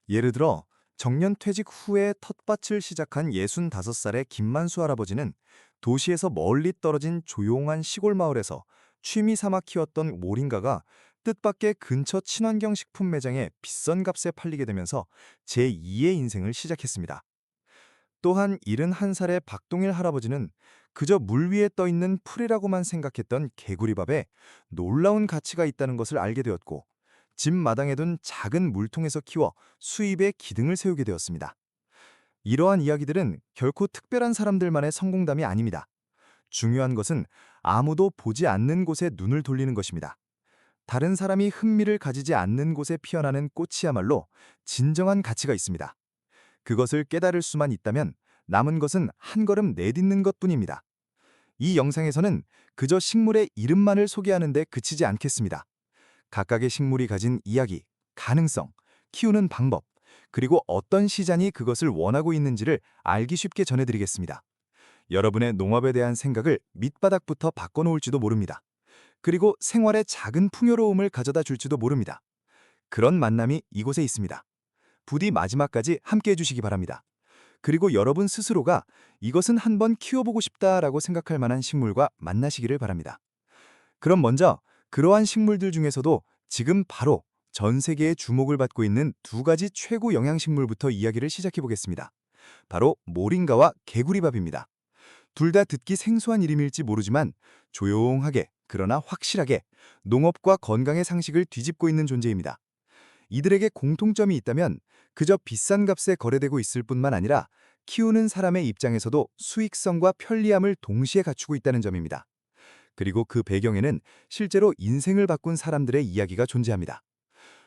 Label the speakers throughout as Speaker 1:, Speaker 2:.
Speaker 1: 예를 들어 정년 퇴직 후에 텃밭을 시작한 65살의 김만수 할아버지는 도시에서 멀리 떨어진 조용한 시골 마을에서 취미 삼아 키웠던 모링가가 뜻밖의 근처 친환경 식품 매장에 비싼 값에 팔리게 되면서 제2의 인생을 시작했습니다. 또한 71살의 박동일 할아버지는 그저 물 위에 떠 있는 풀이라고만 생각했던 개구리밥에 놀라운 가치가 있다는 것을 알게 되었고, 집 마당에 둔 작은 물통에서 키워 수입의 기둥을 세우게 되었습니다. 이러한 이야기들은 결코 특별한 사람들만의 성공담이 아닙니다. 중요한 것은 아무도 보지 않는 곳에 눈을 돌리는 것입니다. 다른 사람이 흥미를 가지지 않는 곳에 피어나는 꽃이야말로 진정한 가치가 있습니다. 그것을 깨달을 수만 있다면 남은 것은 한 걸음 내딛는 것뿐입니다. 이 영상에서는 그저 식물의 이름만을 소개하는 데 그치지 않겠습니다. 각각의 식물이 가진 이야기, 가능성, 키우는 방법, 그리고 어떤 시장이 그것을 원하고 있는지를 알기 쉽게 전해드리겠습니다. 여러분의 농업에 대한 생각을 밑바닥부터 바꿔놓을지도 모릅니다. 그리고 생활의 작은 풍요로움을 가져다 줄지도 모릅니다. 그런 만남이 이곳에 있습니다. 부디 마지막까지 함께 해주시기 바랍니다. 그리고 여러분 스스로가 이것은 한번 키워보고 싶다라고 생각할 만한 식물과 만나시기를 바랍니다. 그럼 먼저 그러한 식물들 중에서도 지금 바로 전 세계의 주목을 받고 있는 두 가지 최고 영양식물부터 이야기를 시작해 보겠습니다. 바로 모링가와 개구리밥입니다. 둘 다 듣기 생소한 이름일지 모르지만 조용하게 그러나 확실하게 농업과 건강의 상식을 뒤집고 있는 존재입니다. 이들에게 공통점이 있다면 그저 비싼 값에 거래되고 있을 뿐만 아니라 키우는 사람의 입장에서도 수익성과 편리함을 동시에 갖추고 있다는 점입니다. 그리고 그 배경에는 실제로 인생을 바꾼 사람들의 이야기가 존재합니다.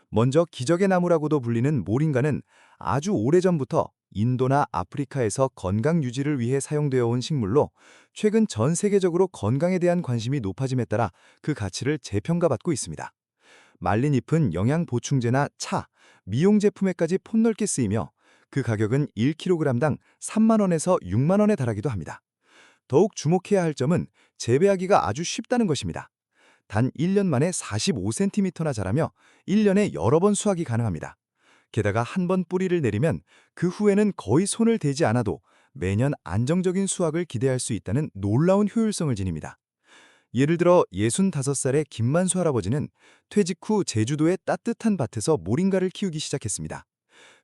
Speaker 1: 먼저 기적의 나무라고도 불리는 모링가는 아주 오래전부터 인도나 아프리카에서 건강 유지를 위해 사용되어 온 식물로 최근 전 세계적으로 건강에 대한 관심이 높아짐에 따라 그 가치를 재평가받고 있습니다. 말린 잎은 영양 보충제나 차, 미용 제품에까지 폭넓게 쓰이며 그 가격은 1kg당 3만 원에서 6만 원에 달하기도 합니다. 더욱 주목해야 할 점은 재배하기가 아주 쉽다는 것입니다. 단 1년 만에 45cm나 자라며 1년에 여러 번 수확이 가능합니다. 게다가 한 번 뿌리를 내리면 그 후에는 거의 손을 대지 않아도 매년 안정적인 수확을 기대할 수 있다는 놀라운 효율성을 지닙니다. 예를 들어 65살의 김만수 할아버지는 퇴직 후 제주도의 따뜻한 밭에서 모링가를 키우기 시작했습니다.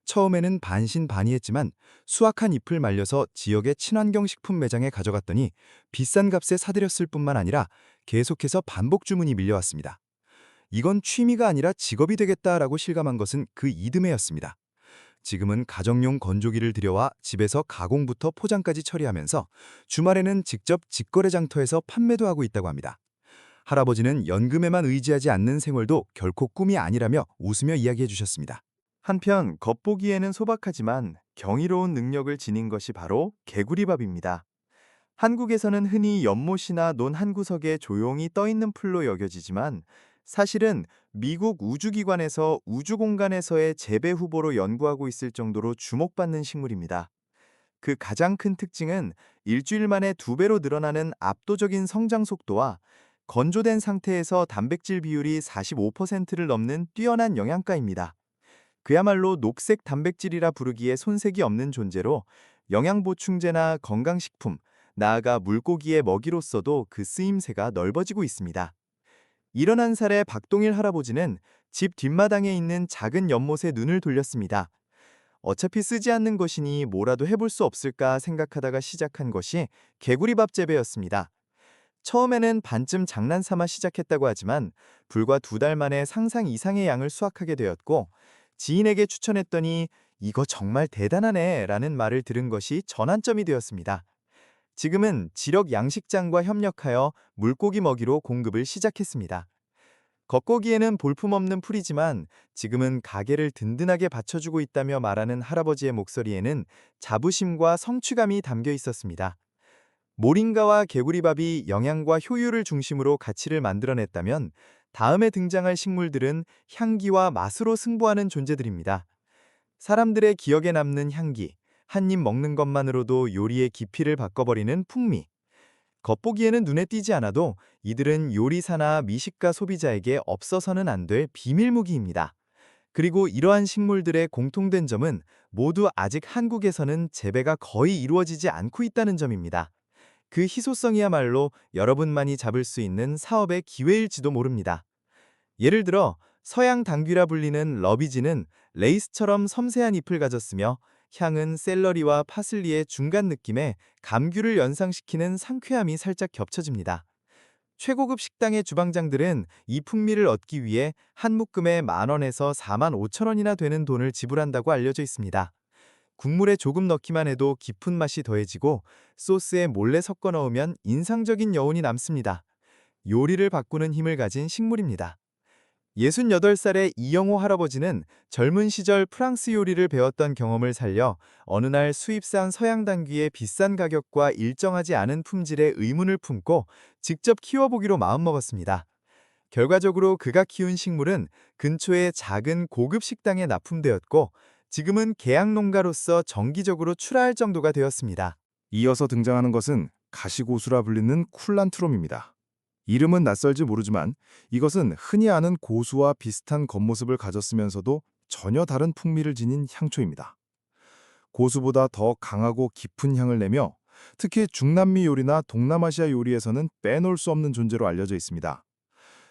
Speaker 1: 처음에는 반신반의했지만 수확한 잎을 말려서 지역의 친환경 식품 매장에 가져갔더니 비싼 값에 사들였을 뿐만 아니라 계속해서 반복 주문이 밀려왔습니다. 이건 취미가 아니라 직업이 되겠다라고 실감한 것은 그 이듬해였습니다. 지금은 가정용 건조기를 들여와 집에서 가공부터 포장까지 처리하면서 주말에는 직접 직거래 장터에서 판매도 하고 있다고 합니다. 할아버지는 연금에만 의지하지 않는 생활도 결코 꿈이 아니라며 웃으며 이야기해 주셨습니다. 한편 겉보기에는 소박하지만 경이로운 능력을 지닌 것이 바로 개구리밥입니다. 한국에서는 흔히 연못이나 논 한 구석에 조용히 떠있는 풀로 여겨지지만 사실은 미국 우주기관에서 우주공간에서의 재배 후보로 연구하고 있을 정도로 주목받는 식물입니다. 그 가장 큰 특징은 일주일 만에 2배로 늘어나는 압도적인 성장 속도와 건조된 상태에서 단백질 비율이 45%를 넘는 뛰어난 영양가입니다. 그야말로 녹색 단백질이라 부르기에 손색이 없는 존재로 영양보충제나 건강식품, 나아가 물고기의 먹이로서도 그 쓰임새가 넓어지고 있습니다. 일어난 살의 박동일 할아버지는 집 뒷마당에 있는 작은 연못에 눈을 돌렸습니다. 어차피 쓰지 않는 것이니 뭐라도 해볼 수 없을까 생각하다가 시작한 것이 개구리밥 재배였습니다. 처음에는 반쯤 장난삼아 시작했다고 하지만 불과 2달 만에 상상 이상의 양을 수확하게 되었고 지인에게 추천했더니 "이거 정말 대단하네" 라는 말을 들은 것이 전환점이 되었습니다. 지금은 지역 양식장과 협력하여 물고기 먹이로 공급을 시작했습니다. 겉보기에는 볼품없는 풀이지만 지금은 가게를 든든하게 받쳐주고 있다며 말하는 할아버지의 목소리에는 자부심과 성취감이 담겨 있었습니다. 모링가와 개구리밥이 영양과 효율을 중심으로 가치를 만들어냈다면 다음에 등장할 식물들은 향기와 맛으로 승부하는 존재들입니다. 사람들의 기억에 남는 향기, 한 입 먹는 것만으로도 요리의 깊이를 바꿔버리는 풍미. 겉보기에는 눈에 띄지 않아도 이들은 요리사나 미식가 소비자에게 없어서는 안 될 비밀 무기입니다. 그리고 이러한 식물들의 공통된 점은 모두 아직 한국에서는 재배가 거의 이루어지지 않고 있다는 점입니다. 그 희소성이야말로 여러분만이 잡을 수 있는 사업의 기회일지도 모릅니다. 예를 들어 서양 당귀라 불리는 러비지는 레이스처럼 섬세한 잎을 가졌으며 향은 샐러리와 파슬리의 중간 느낌에 감귤을 연상시키는 상쾌함이 살짝 겹쳐집니다. 최고급 식당의 주방장들은 이 풍미를 얻기 위해 한 묶음에 10,000원에서 45,000원이나 되는 돈을 지불한다고 알려져 있습니다. 국물에 조금 넣기만 해도 깊은 맛이 더해지고 소스에 몰래 섞어 넣으면 인상적인 여운이 남습니다. 요리를 바꾸는 힘을 가진 식물입니다. 68살의 이영호 할아버지는 젊은 시절 프랑스 요리를 배웠던 경험을 살려 어느 날 수입산 서양 당귀의 비싼 가격과 일정하지 않은 품질에 의문을 품고 직접 키워보기로 마음먹었습니다. 결과적으로 그가 키운 식물은 근처의 작은 고급 식당에 납품되었고 지금은 계약 농가로서 정기적으로 출하할 정도가 되었습니다.
Speaker 2: 이어서 등장하는 것은 가시고수라 불리는 쿨란트롬입니다. 이름은 낯설지 모르지만 이것은 흔히 아는 고수와 비슷한 겉모습을 가졌으면서도 전혀 다른 풍미를 지닌 향초입니다. 고수보다 더 강하고 깊은 향을 내며 특히 중남미 요리나 동남아시아 요리에서는 빼놓을 수 없는 존재로 알려져 있습니다.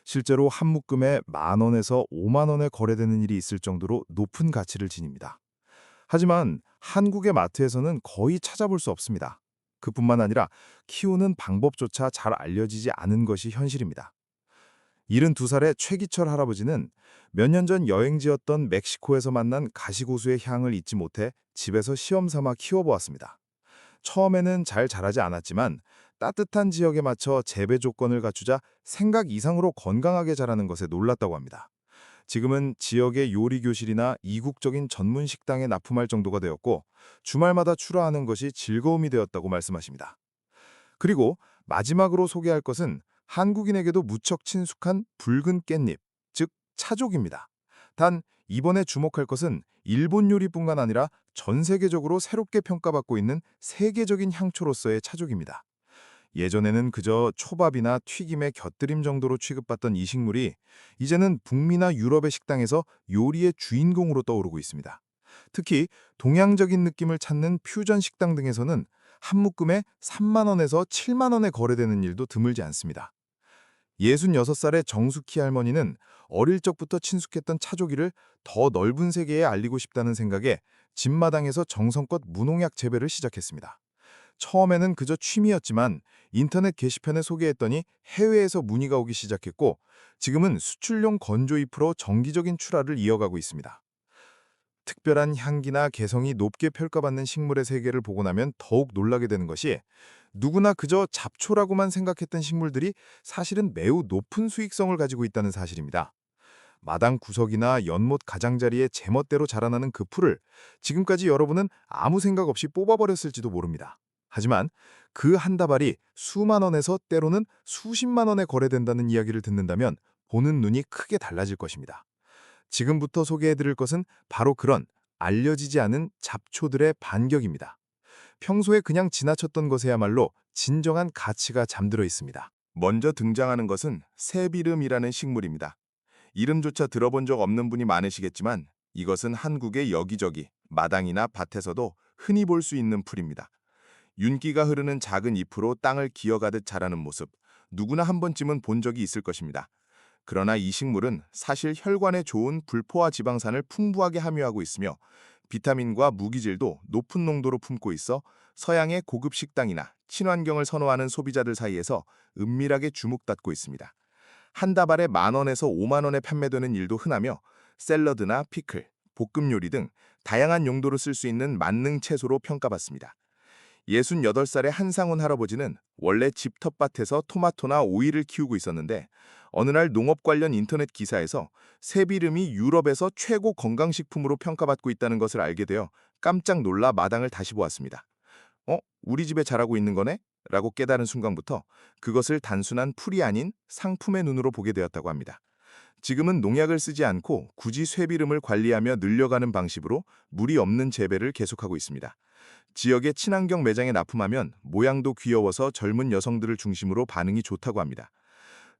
Speaker 2: 실제로 한 묶음에 10,000원에서 50,000원에 거래되는 일이 있을 정도로 높은 가치를 지닙니다. 하지만 한국의 마트에서는 거의 찾아볼 수 없습니다. 그뿐만 아니라 키우는 방법조차 잘 알려지지 않은 것이 현실입니다. 72살의 최기철 할아버지는 몇 년 전 여행지였던 멕시코에서 만난 가시고수의 향을 잊지 못해 집에서 시험 삼아 키워보았습니다. 처음에는 잘 자라지 않았지만 따뜻한 지역에 맞춰 재배 조건을 갖추자 생각 이상으로 건강하게 자라는 것에 놀랐다고 합니다. 지금은 지역의 요리 교실이나 이국적인 전문 식당에 납품할 정도가 되었고 주말마다 출하하는 것이 즐거움이 되었다고 말씀하십니다. 그리고 마지막으로 소개할 것은 한국인에게도 무척 친숙한 붉은 깻잎, 즉 차족입니다. 단 이번에 주목할 것은 일본 요리뿐만 아니라 전 세계적으로 새롭게 평가받고 있는 세계적인 향초로서의 차족입니다. 예전에는 그저 초밥이나 튀김의 곁들임 정도로 취급받던 이 식물이 이제는 북미나 유럽의 식당에서 요리의 주인공으로 떠오르고 있습니다. 특히 동양적인 느낌을 찾는 퓨전 식당 등에서는 한 묶음에 30,000원에서 70,000원에 거래되는 일도 드물지 않습니다. 66살의 정숙희 할머니는 어릴 적부터 친숙했던 차조기를 더 넓은 세계에 알리고 싶다는 생각에 집마당에서 정성껏 무농약 재배를 시작했습니다. 처음에는 그저 취미였지만 인터넷 게시판에 소개했더니 해외에서 문의가 오기 시작했고 지금은 수출용 건조잎으로 정기적인 출하를 이어가고 있습니다. 특별한 향기나 개성이 높게 평가받는 식물의 세계를 보고 나면 더욱 놀라게 되는 것이 누구나 그저 잡초라고만 생각했던 식물들이 사실은 매우 높은 수익성을 가지고 있다는 사실입니다. 마당 구석이나 연못 가장자리에 제멋대로 자라나는 그 풀을 지금까지 여러분은 아무 생각 없이 뽑아버렸을지도 모릅니다. 하지만 그 한 다발이 수만 원에서 때로는 수십만 원에 거래된다는 이야기를 듣는다면 보는 눈이 크게 달라질 것입니다. 지금부터 소개해드릴 것은 바로 그런 알려지지 않은 잡초들의 반격입니다. 평소에 그냥 지나쳤던 것에야말로 진정한 가치가 잠들어 있습니다. 먼저 등장하는 것은 새비름이라는 식물입니다. 이름조차 들어본 적 없는 분이 많으시겠지만 이것은 한국의 여기저기 마당이나 밭에서도 흔히 볼 수 있는 풀입니다. 윤기가 흐르는 작은 잎으로 땅을 기어가듯 자라는 모습, 누구나 한 번쯤은 본 적이 있을 것입니다. 그러나 이 식물은 사실 혈관에 좋은 불포화 지방산을 풍부하게 함유하고 있으며 비타민과 무기질도 높은 농도로 품고 있어 서양의 고급 식당이나 친환경을 선호하는 소비자들 사이에서 은밀하게 주목받고 있습니다. 한 다발에 10,000원에서 50,000원에 판매되는 일도 흔하며 샐러드나 피클, 볶음 요리 등 다양한 용도로 쓸 수 있는 만능 채소로 평가받습니다. 68살의 한상훈 할아버지는 원래 집 텃밭에서 토마토나 오이를 키우고 있었는데 어느 날 농업 관련 인터넷 기사에서 새비름이 유럽에서 최고 건강식품으로 평가받고 있다는 것을 알게 되어 깜짝 놀라 마당을 다시 보았습니다. 우리 집에 자라고 있는 거네? 라고 깨달은 순간부터 그것을 단순한 풀이 아닌 상품의 눈으로 보게 되었다고 합니다. 지금은 농약을 쓰지 않고 굳이 쇠비름을 관리하며 늘려가는 방식으로 물이 없는 재배를 계속하고 있습니다. 지역의 친환경 매장에 납품하면 모양도 귀여워서 젊은 여성들을 중심으로 반응이 좋다고 합니다.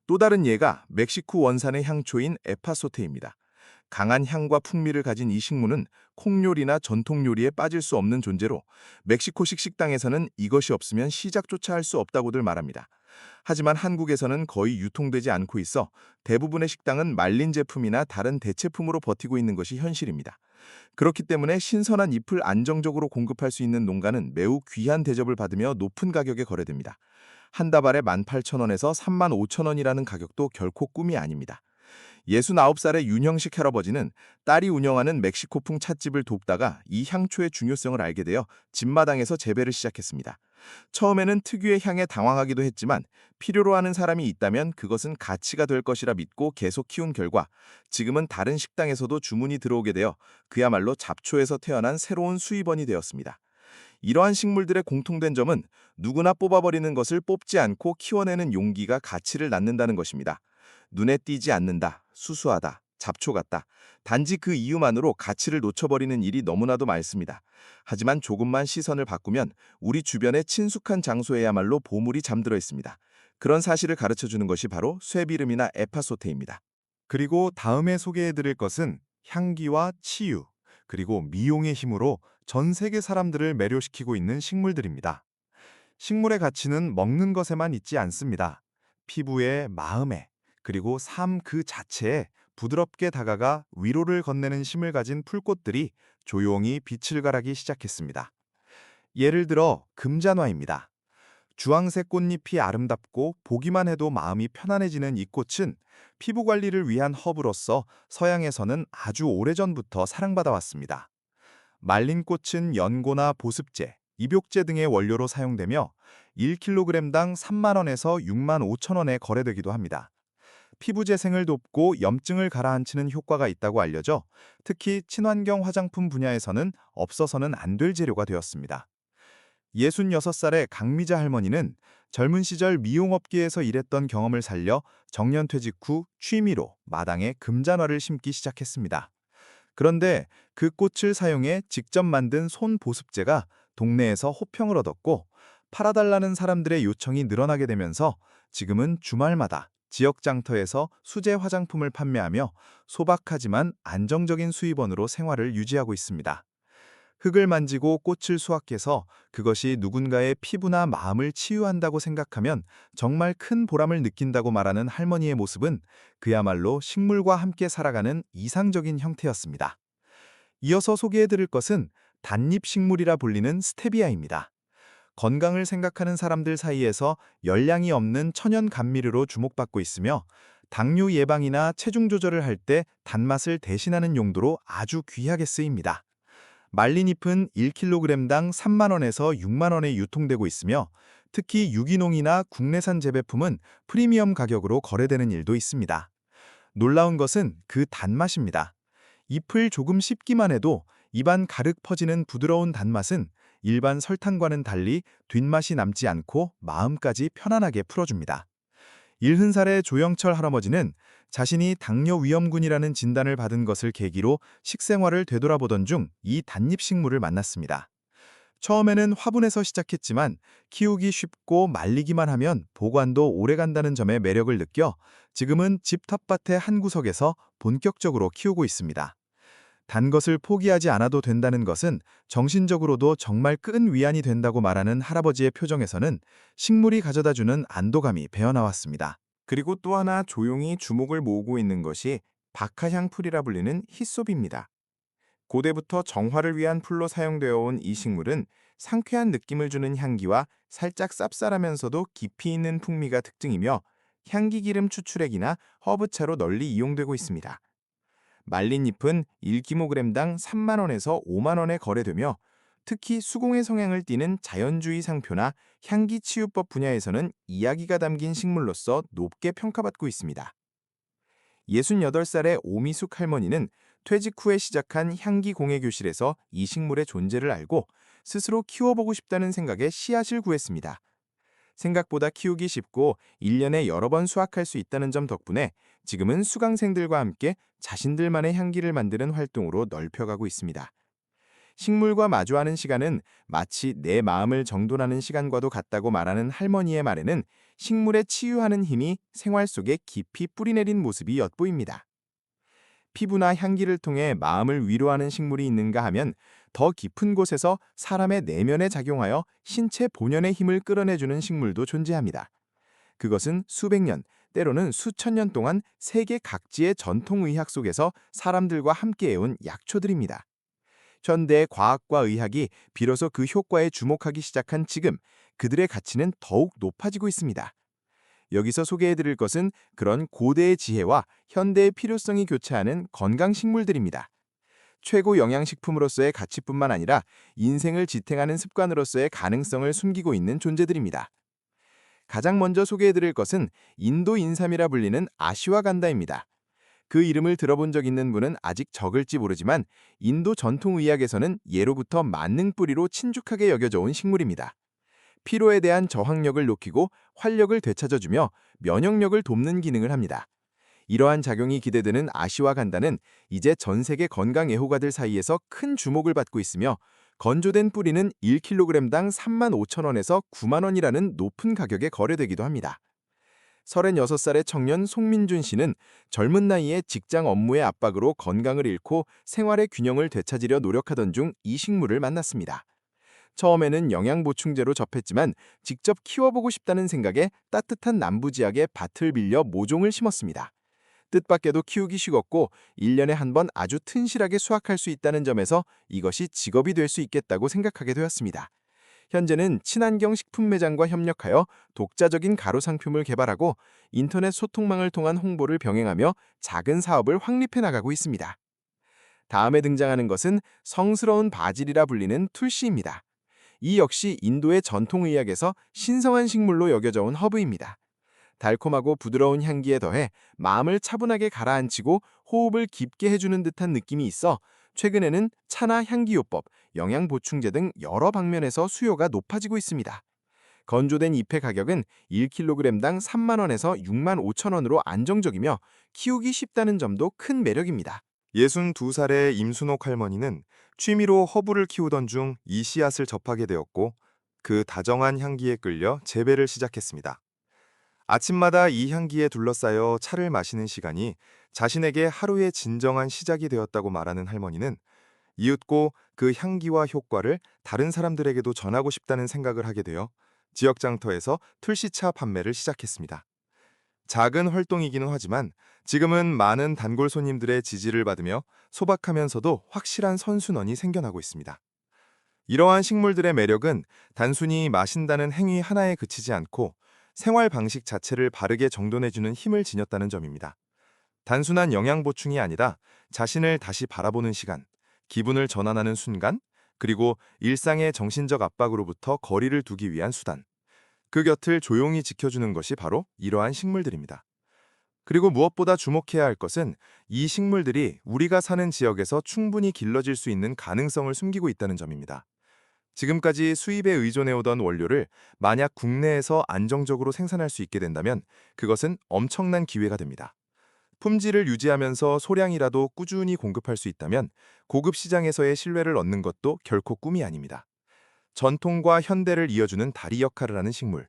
Speaker 2: 또 다른 예가 멕시코 원산의 향초인 에파소테입니다. 강한 향과 풍미를 가진 이 식물은 콩요리나 전통 요리에 빠질 수 없는 존재로 멕시코식 식당에서는 이것이 없으면 시작조차 할 수 없다고들 말합니다. 하지만 한국에서는 거의 유통되지 않고 있어 대부분의 식당은 말린 제품이나 다른 대체품으로 버티고 있는 것이 현실입니다. 그렇기 때문에 신선한 잎을 안정적으로 공급할 수 있는 농가는 매우 귀한 대접을 받으며 높은 가격에 거래됩니다. 한 다발에 18,000원에서 35,000원이라는 가격도 결코 꿈이 아닙니다. 69살의 윤형식 할아버지는 딸이 운영하는 멕시코풍 찻집을 돕다가 이 향초의 중요성을 알게 되어 집마당에서 재배를 시작했습니다. 처음에는 특유의 향에 당황하기도 했지만 필요로 하는 사람이 있다면 그것은 가치가 될 것이라 믿고 계속 키운 결과 지금은 다른 식당에서도 주문이 들어오게 되어 그야말로 잡초에서 태어난 새로운 수입원이 되었습니다. 이러한 식물들의 공통된 점은 누구나 뽑아버리는 것을 뽑지 않고 키워내는 용기가 가치를 낳는다는 것입니다. 눈에 띄지 않는다, 수수하다, 잡초 같다. 단지 그 이유만으로 가치를 놓쳐버리는 일이 너무나도 많습니다. 하지만 조금만 시선을 바꾸면 우리 주변의 친숙한 장소에야말로 보물이 잠들어 있습니다. 그런 사실을 가르쳐주는 것이 바로 쇠비름이나 에파소테입니다.
Speaker 1: 그리고 다음에 소개해드릴 것은 향기와 치유, 그리고 미용의 힘으로 전 세계 사람들을 매료시키고 있는 식물들입니다. 식물의 가치는 먹는 것에만 있지 않습니다. 피부에, 마음에, 그리고 삶 그 자체에 부드럽게 다가가 위로를 건네는 힘을 가진 풀꽃들이 조용히 빛을 발하기 시작했습니다. 예를 들어 금잔화입니다. 주황색 꽃잎이 아름답고 보기만 해도 마음이 편안해지는 이 꽃은 피부 관리를 위한 허브로서 서양에서는 아주 오래전부터 사랑받아 왔습니다. 말린 꽃은 연고나 보습제, 입욕제 등의 원료로 사용되며 1kg당 3만 원에서 6만 5천 원에 거래되기도 합니다. 피부 재생을 돕고 염증을 가라앉히는 효과가 있다고 알려져 특히 친환경 화장품 분야에서는 없어서는 안 될 재료가 되었습니다. 66살의 강미자 할머니는 젊은 시절 미용업계에서 일했던 경험을 살려 정년퇴직 후 취미로 마당에 금잔화를 심기 시작했습니다. 그런데 그 꽃을 사용해 직접 만든 손 보습제가 동네에서 호평을 얻었고 팔아달라는 사람들의 요청이 늘어나게 되면서 지금은 주말마다 지역 장터에서 수제 화장품을 판매하며 소박하지만 안정적인 수입원으로 생활을 유지하고 있습니다. 흙을 만지고 꽃을 수확해서 그것이 누군가의 피부나 마음을 치유한다고 생각하면 정말 큰 보람을 느낀다고 말하는 할머니의 모습은 그야말로 식물과 함께 살아가는 이상적인 형태였습니다. 이어서 소개해드릴 것은 단잎식물이라 불리는 스테비아입니다. 건강을 생각하는 사람들 사이에서 열량이 없는 천연 감미료로 주목받고 있으며 당뇨 예방이나 체중 조절을 할 때 단맛을 대신하는 용도로 아주 귀하게 쓰입니다. 말린 잎은 1kg당 3만 원에서 6만 원에 유통되고 있으며 특히 유기농이나 국내산 재배품은 프리미엄 가격으로 거래되는 일도 있습니다. 놀라운 것은 그 단맛입니다. 잎을 조금 씹기만 해도 입안 가득 퍼지는 부드러운 단맛은 일반 설탕과는 달리 뒷맛이 남지 않고 마음까지 편안하게 풀어줍니다. 70살의 조영철 할아버지는 자신이 당뇨 위험군이라는 진단을 받은 것을 계기로 식생활을 되돌아보던 중 이 단잎식물을 만났습니다. 처음에는 화분에서 시작했지만 키우기 쉽고 말리기만 하면 보관도 오래간다는 점에 매력을 느껴 지금은 집 텃밭의 한 구석에서 본격적으로 키우고 있습니다. 단 것을 포기하지 않아도 된다는 것은 정신적으로도 정말 큰 위안이 된다고 말하는 할아버지의 표정에서는 식물이 가져다주는 안도감이 배어나왔습니다. 그리고 또 하나 조용히 주목을 모으고 있는 것이 박하향풀이라 불리는 히솝입니다. 고대부터 정화를 위한 풀로 사용되어 온 이 식물은 상쾌한 느낌을 주는 향기와 살짝 쌉쌀하면서도 깊이 있는 풍미가 특징이며 향기 기름 추출액이나 허브차로 널리 이용되고 있습니다. 말린 잎은 1kg당 3만 원에서 5만 원에 거래되며 특히 수공의 성향을 띠는 자연주의 상표나 향기 치유법 분야에서는 이야기가 담긴 식물로서 높게 평가받고 있습니다. 68살의 오미숙 할머니는 퇴직 후에 시작한 향기 공예 교실에서 이 식물의 존재를 알고 스스로 키워보고 싶다는 생각에 씨앗을 구했습니다. 생각보다 키우기 쉽고 1년에 여러 번 수확할 수 있다는 점 덕분에 지금은 수강생들과 함께 자신들만의 향기를 만드는 활동으로 넓혀가고 있습니다. 식물과 마주하는 시간은 마치 내 마음을 정돈하는 시간과도 같다고 말하는 할머니의 말에는 식물에 치유하는 힘이 생활 속에 깊이 뿌리내린 모습이 엿보입니다.
Speaker 3: 피부나 향기를 통해 마음을 위로하는 식물이 있는가 하면 더 깊은 곳에서 사람의 내면에 작용하여 신체 본연의 힘을 끌어내주는 식물도 존재합니다. 그것은 수백 년, 때로는 수천 년 동안 세계 각지의 전통의학 속에서 사람들과 함께해온 약초들입니다. 현대의 과학과 의학이 비로소 그 효과에 주목하기 시작한 지금, 그들의 가치는 더욱 높아지고 있습니다. 여기서 소개해드릴 것은 그런 고대의 지혜와 현대의 필요성이 교차하는 건강식물들입니다. 최고 영양식품으로서의 가치뿐만 아니라 인생을 지탱하는 습관으로서의 가능성을 숨기고 있는 존재들입니다. 가장 먼저 소개해드릴 것은 인도 인삼이라 불리는 아시와간다입니다. 그 이름을 들어본 적 있는 분은 아직 적을지 모르지만 인도 전통의학에서는 예로부터 만능뿌리로 친숙하게 여겨져 온 식물입니다. 피로에 대한 저항력을 높이고 활력을 되찾아주며 면역력을 돕는 기능을 합니다. 이러한 작용이 기대되는 아시와간다는 이제 전 세계 건강 애호가들 사이에서 큰 주목을 받고 있으며 건조된 뿌리는 1kg당 35,000원에서 90,000원이라는 높은 가격에 거래되기도 합니다. 36살의 청년 송민준 씨는 젊은 나이에 직장 업무의 압박으로 건강을 잃고 생활의 균형을 되찾으려 노력하던 중 이 식물을 만났습니다. 처음에는 영양 보충제로 접했지만 직접 키워보고 싶다는 생각에 따뜻한 남부지역에 밭을 빌려 모종을 심었습니다. 뜻밖에도 키우기 쉽고 1년에 한 번 아주 튼실하게 수확할 수 있다는 점에서 이것이 직업이 될 수 있겠다고 생각하게 되었습니다. 현재는 친환경 식품 매장과 협력하여 독자적인 가로 상품을 개발하고 인터넷 소통망을 통한 홍보를 병행하며 작은 사업을 확립해 나가고 있습니다. 다음에 등장하는 것은 성스러운 바질이라 불리는 툴시입니다. 이 역시 인도의 전통의학에서 신성한 식물로 여겨져 온 허브입니다. 달콤하고 부드러운 향기에 더해 마음을 차분하게 가라앉히고 호흡을 깊게 해주는 듯한 느낌이 있어 최근에는 차나 향기요법, 영양보충제 등 여러 방면에서 수요가 높아지고 있습니다. 건조된 잎의 가격은 1kg당 30,000원에서 65,000원으로 안정적이며 키우기 쉽다는 점도 큰 매력입니다.
Speaker 1: 62살의 임순옥 할머니는 취미로 허브를 키우던 중 이 씨앗을 접하게 되었고 그 다정한 향기에 끌려 재배를 시작했습니다. 아침마다 이 향기에 둘러싸여 차를 마시는 시간이 자신에게 하루의 진정한 시작이 되었다고 말하는 할머니는 이윽고 그 향기와 효과를 다른 사람들에게도 전하고 싶다는 생각을 하게 되어 지역 장터에서 툴시차 판매를 시작했습니다. 작은 활동이기는 하지만 지금은 많은 단골 손님들의 지지를 받으며 소박하면서도 확실한 선순원이 생겨나고 있습니다. 이러한 식물들의 매력은 단순히 마신다는 행위 하나에 그치지 않고 생활 방식 자체를 바르게 정돈해주는 힘을 지녔다는 점입니다. 단순한 영양 보충이 아니라 자신을 다시 바라보는 시간, 기분을 전환하는 순간, 그리고 일상의 정신적 압박으로부터 거리를 두기 위한 수단. 그 곁을 조용히 지켜주는 것이 바로 이러한 식물들입니다. 그리고 무엇보다 주목해야 할 것은 이 식물들이 우리가 사는 지역에서 충분히 길러질 수 있는 가능성을 숨기고 있다는 점입니다. 지금까지 수입에 의존해오던 원료를 만약 국내에서 안정적으로 생산할 수 있게 된다면 그것은 엄청난 기회가 됩니다. 품질을 유지하면서 소량이라도 꾸준히 공급할 수 있다면 고급 시장에서의 신뢰를 얻는 것도 결코 꿈이 아닙니다. 전통과 현대를 이어주는 다리 역할을 하는 식물.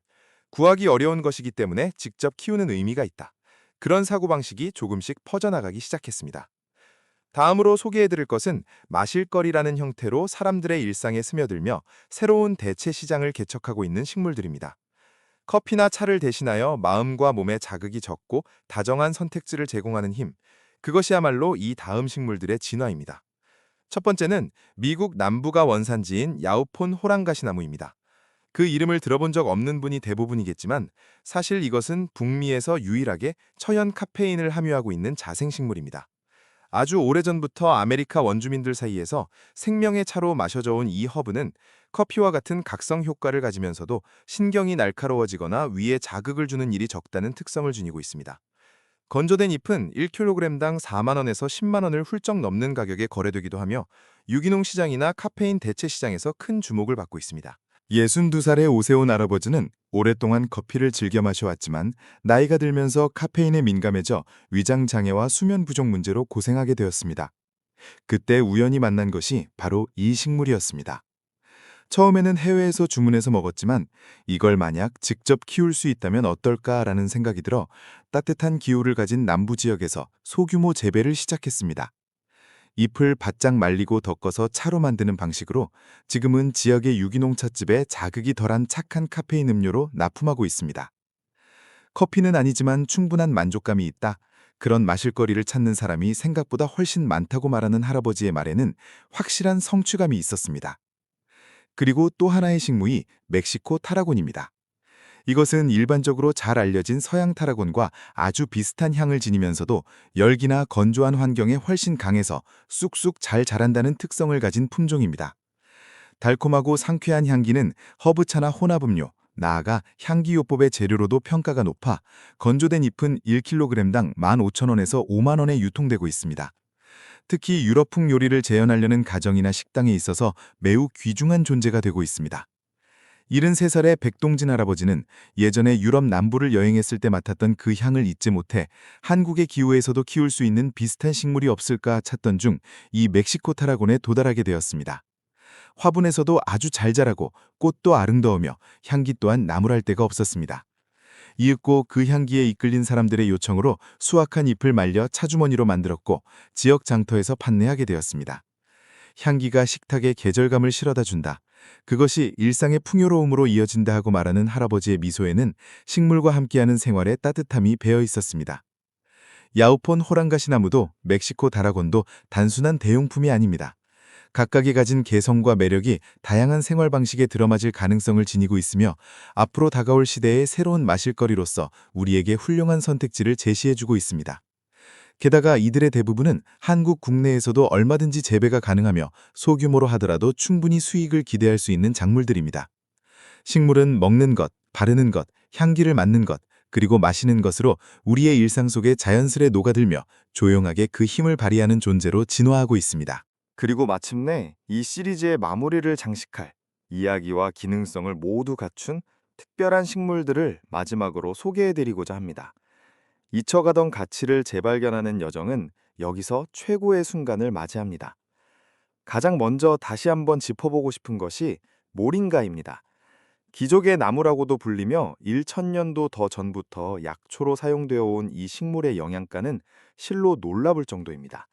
Speaker 1: 구하기 어려운 것이기 때문에 직접 키우는 의미가 있다. 그런 사고방식이 조금씩 퍼져나가기 시작했습니다. 다음으로 소개해드릴 것은 마실거리라는 형태로 사람들의 일상에 스며들며 새로운 대체 시장을 개척하고 있는 식물들입니다. 커피나 차를 대신하여 마음과 몸에 자극이 적고 다정한 선택지를 제공하는 힘, 그것이야말로 이 다음 식물들의 진화입니다. 첫 번째는 미국 남부가 원산지인 야우폰 호랑가시나무입니다. 그 이름을 들어본 적 없는 분이 대부분이겠지만 사실 이것은 북미에서 유일하게 천연 카페인을 함유하고 있는 자생식물입니다. 아주 오래전부터 아메리카 원주민들 사이에서 생명의 차로 마셔져 온 이 허브는 커피와 같은 각성 효과를 가지면서도 신경이 날카로워지거나 위에 자극을 주는 일이 적다는 특성을 지니고 있습니다. 건조된 잎은 1kg당 4만원에서 10만원을 훌쩍 넘는 가격에 거래되기도 하며 유기농 시장이나 카페인 대체 시장에서 큰 주목을 받고 있습니다.
Speaker 2: 62살의 오세훈 할아버지는 오랫동안 커피를 즐겨 마셔왔지만 나이가 들면서 카페인에 민감해져 위장 장애와 수면 부족 문제로 고생하게 되었습니다. 그때 우연히 만난 것이 바로 이 식물이었습니다. 처음에는 해외에서 주문해서 먹었지만 이걸 만약 직접 키울 수 있다면 어떨까라는 생각이 들어 따뜻한 기후를 가진 남부 지역에서 소규모 재배를 시작했습니다. 잎을 바짝 말리고 덮어서 차로 만드는 방식으로 지금은 지역의 유기농 찻집에 자극이 덜한 착한 카페인 음료로 납품하고 있습니다. 커피는 아니지만 충분한 만족감이 있다. 그런 마실거리를 찾는 사람이 생각보다 훨씬 많다고 말하는 할아버지의 말에는 확실한 성취감이 있었습니다. 그리고 또 하나의 식물이 멕시코 타라곤입니다. 이것은 일반적으로 잘 알려진 서양 타라곤과 아주 비슷한 향을 지니면서도 열기나 건조한 환경에 훨씬 강해서 쑥쑥 잘 자란다는 특성을 가진 품종입니다. 달콤하고 상쾌한 향기는 허브차나 혼합음료, 나아가 향기요법의 재료로도 평가가 높아 건조된 잎은 1kg당 15,000원에서 5만 원에 유통되고 있습니다. 특히 유럽풍 요리를 재현하려는 가정이나 식당에 있어서 매우 귀중한 존재가 되고 있습니다. 73살의 백동진 할아버지는 예전에 유럽 남부를 여행했을 때 맡았던 그 향을 잊지 못해 한국의 기후에서도 키울 수 있는 비슷한 식물이 없을까 찾던 중 이 멕시코 타라곤에 도달하게 되었습니다. 화분에서도 아주 잘 자라고 꽃도 아름다우며 향기 또한 나무랄 데가 없었습니다. 이윽고 그 향기에 이끌린 사람들의 요청으로 수확한 잎을 말려 차주머니로 만들었고 지역 장터에서 판매하게 되었습니다. 향기가 식탁에 계절감을 실어다 준다. 그것이 일상의 풍요로움으로 이어진다 하고 말하는 할아버지의 미소에는 식물과 함께하는 생활의 따뜻함이 배어 있었습니다. 야우폰 호랑가시나무도 멕시코 다라곤도 단순한 대용품이 아닙니다. 각각이 가진 개성과 매력이 다양한 생활 방식에 들어맞을 가능성을 지니고 있으며 앞으로 다가올 시대의 새로운 마실거리로서 우리에게 훌륭한 선택지를 제시해주고 있습니다. 게다가 이들의 대부분은 한국 국내에서도 얼마든지 재배가 가능하며 소규모로 하더라도 충분히 수익을 기대할 수 있는 작물들입니다. 식물은 먹는 것, 바르는 것, 향기를 맡는 것, 그리고 마시는 것으로 우리의 일상 속에 자연스레 녹아들며 조용하게 그 힘을 발휘하는 존재로 진화하고 있습니다.
Speaker 4: 그리고 마침내 이 시리즈의 마무리를 장식할 이야기와 기능성을 모두 갖춘 특별한 식물들을 마지막으로 소개해드리고자 합니다. 잊혀가던 가치를 재발견하는 여정은 여기서 최고의 순간을 맞이합니다. 가장 먼저 다시 한번 짚어보고 싶은 것이 모링가입니다. 기족의 나무라고도 불리며 1000년도 더 전부터 약초로 사용되어 온 이 식물의 영양가는 실로 놀라울 정도입니다.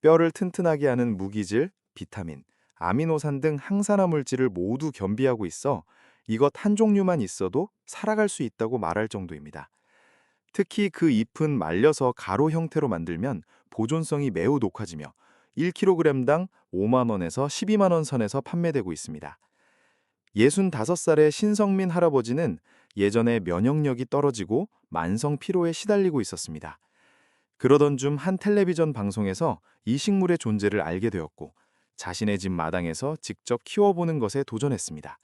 Speaker 4: 뼈를 튼튼하게 하는 무기질, 비타민, 아미노산 등 항산화 물질을 모두 겸비하고 있어 이것 한 종류만 있어도 살아갈 수 있다고 말할 정도입니다. 특히 그 잎은 말려서 가루 형태로 만들면 보존성이 매우 높아지며 1kg당 5만 원에서 12만 원 선에서 판매되고 있습니다. 65살의 신성민 할아버지는 예전에 면역력이 떨어지고 만성 피로에 시달리고 있었습니다. 그러던 중 한 텔레비전 방송에서 이 식물의 존재를 알게 되었고 자신의 집 마당에서 직접 키워보는 것에 도전했습니다.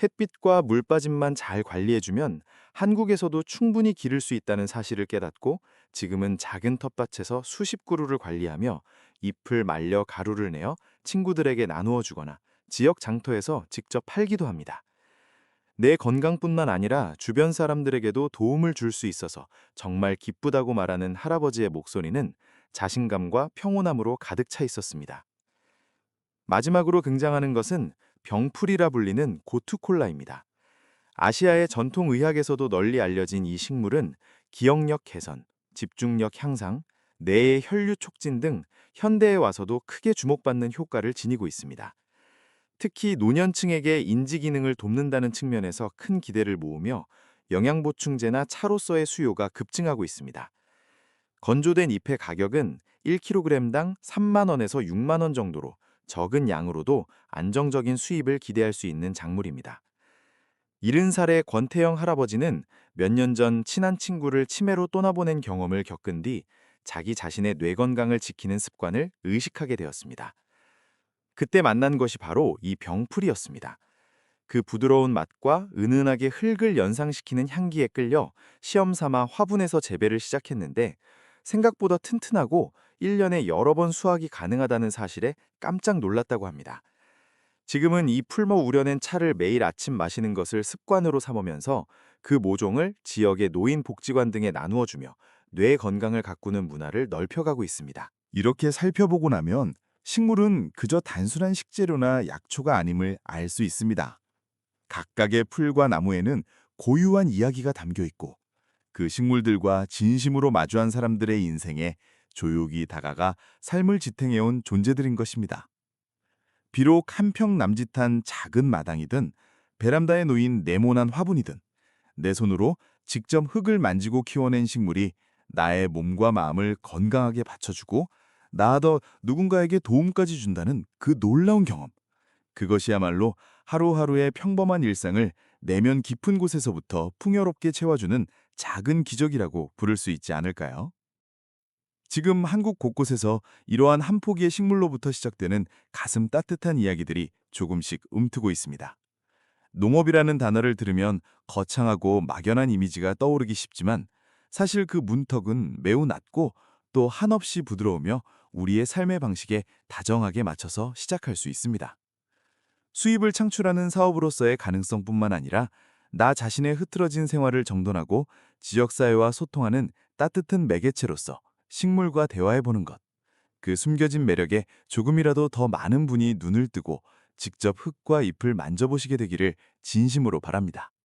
Speaker 4: 햇빛과 물빠짐만 잘 관리해주면 한국에서도 충분히 기를 수 있다는 사실을 깨닫고 지금은 작은 텃밭에서 수십 그루를 관리하며 잎을 말려 가루를 내어 친구들에게 나누어 주거나 지역 장터에서 직접 팔기도 합니다. 내 건강뿐만 아니라 주변 사람들에게도 도움을 줄 수 있어서 정말 기쁘다고 말하는 할아버지의 목소리는 자신감과 평온함으로 가득 차 있었습니다. 마지막으로 등장하는 것은 병풀이라 불리는 고투콜라입니다. 아시아의 전통 의학에서도 널리 알려진 이 식물은 기억력 개선, 집중력 향상, 뇌의 혈류 촉진 등 현대에 와서도 크게 주목받는 효과를 지니고 있습니다. 특히 노년층에게 인지 기능을 돕는다는 측면에서 큰 기대를 모으며 영양보충제나 차로서의 수요가 급증하고 있습니다. 건조된 잎의 가격은 1kg당 3만 원에서 6만 원 정도로 적은 양으로도 안정적인 수입을 기대할 수 있는 작물입니다. 70살의 권태영 할아버지는 몇 년 전 친한 친구를 치매로 떠나보낸 경험을 겪은 뒤 자기 자신의 뇌 건강을 지키는 습관을 의식하게 되었습니다. 그때 만난 것이 바로 이 병풀이었습니다. 그 부드러운 맛과 은은하게 흙을 연상시키는 향기에 끌려 시험 삼아 화분에서 재배를 시작했는데 생각보다 튼튼하고 1년에 여러 번 수확이 가능하다는 사실에 깜짝 놀랐다고 합니다. 지금은 이 풀모 우려낸 차를 매일 아침 마시는 것을 습관으로 삼으면서 그 모종을 지역의 노인복지관 등에 나누어 주며 뇌 건강을 가꾸는 문화를 넓혀가고 있습니다.
Speaker 2: 이렇게 살펴보고 나면
Speaker 3: 식물은 그저 단순한 식재료나 약초가 아님을 알 수 있습니다. 각각의 풀과 나무에는 고유한 이야기가 담겨 있고 그 식물들과 진심으로 마주한 사람들의 인생에 조용히 다가가 삶을 지탱해온 존재들인 것입니다. 비록 한평 남짓한 작은 마당이든 베란다에 놓인 네모난 화분이든 내 손으로 직접 흙을 만지고 키워낸 식물이 나의 몸과 마음을 건강하게 받쳐주고 나아더 누군가에게 도움까지 준다는 그 놀라운 경험. 그것이야말로 하루하루의 평범한 일상을 내면 깊은 곳에서부터 풍요롭게 채워주는 작은 기적이라고 부를 수 있지 않을까요? 지금 한국 곳곳에서 이러한 한 포기의 식물로부터 시작되는 가슴 따뜻한 이야기들이 조금씩 움트고 있습니다. 농업이라는 단어를 들으면 거창하고 막연한 이미지가 떠오르기 쉽지만 사실 그 문턱은 매우 낮고 또 한없이 부드러우며 우리의 삶의 방식에 다정하게 맞춰서 시작할 수 있습니다. 수입을 창출하는 사업으로서의 가능성뿐만 아니라 나 자신의 흐트러진 생활을 정돈하고 지역사회와 소통하는 따뜻한 매개체로서 식물과 대화해보는 것. 그 숨겨진 매력에 조금이라도 더 많은 분이 눈을 뜨고 직접 흙과 잎을 만져보시게 되기를 진심으로 바랍니다.